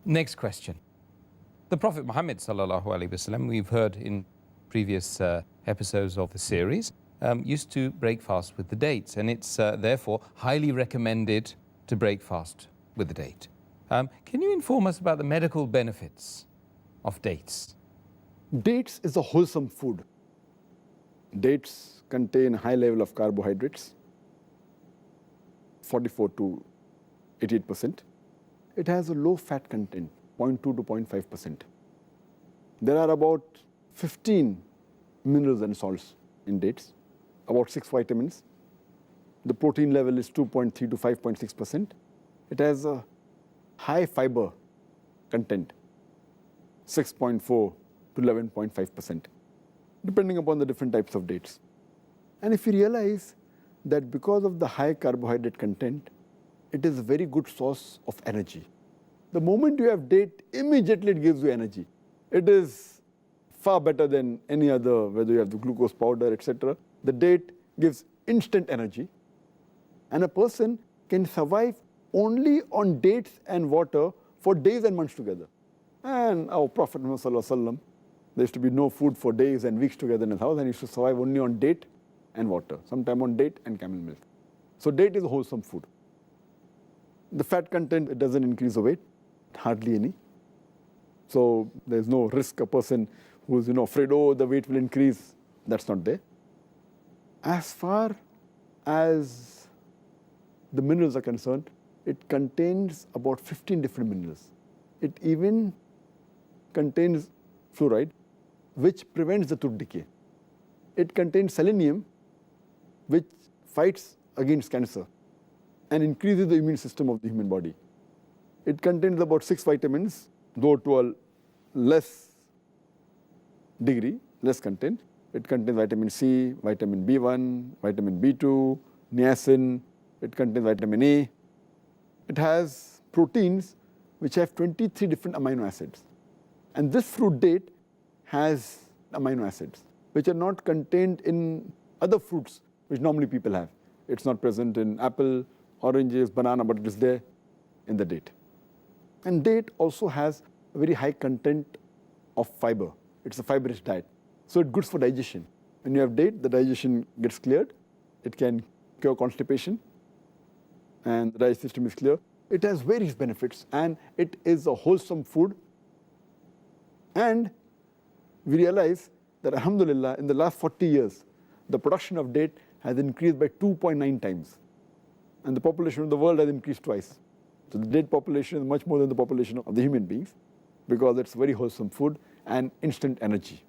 Next question. The Prophet Muhammad sallallahu alaihi wasallam, we've heard in previous episodes of the series, used to break fast with the dates, and it's therefore highly recommended to break fast with the date. Can you inform us about the medical benefits of dates? Dates is a wholesome food. Dates contain high level of carbohydrates, 44 to 88%. It has a low fat content, 0.2 to 0.5%. There are about 15 minerals and salts in dates, about 6 vitamins. The protein level is 2.3 to 5.6%. It has a high fiber content, 6.4 to 11.5%, depending upon the different types of dates. And if you realize that because of the high carbohydrate content, it is a very good source of energy. The moment you have date, immediately it gives you energy. It is far better than any other, whether you have the glucose powder, etc. The date gives instant energy. And a person can survive only on dates and water for days and months together. And our Prophet Muhammad sallallahu alaihi wasallam, there used to be no food for days and weeks together in his house, and he used to survive only on date and water, sometime on date and camel milk. So date is a wholesome food. The fat content, it doesn't increase the weight, hardly any. So there's no risk a person who's afraid, oh, the weight will increase. That's not there. As far as the minerals are concerned, it contains about 15 different minerals. It even contains fluoride, which prevents the tooth decay. It contains selenium, which fights against cancer and increases the immune system of the human body. It contains about 6 vitamins, though to a less degree, less content. It contains vitamin C, vitamin B1, vitamin B2, niacin. It contains vitamin A. It has proteins which have 23 different amino acids. And this fruit date has amino acids which are not contained in other fruits which normally people have. It's not present in apple, oranges, banana, but it is there in the date. And date also has a very high content of fiber. It's a fibrous diet. So it's good for digestion. When you have date, the digestion gets cleared. It can cure constipation, and the digestive system is clear. It has various benefits, and it is a wholesome food. And we realize that, alhamdulillah, in the last 40 years, the production of date has increased by 2.9 times. And the population of the world has increased twice. So the date population is much more than the population of the human beings, because it's very wholesome food and instant energy.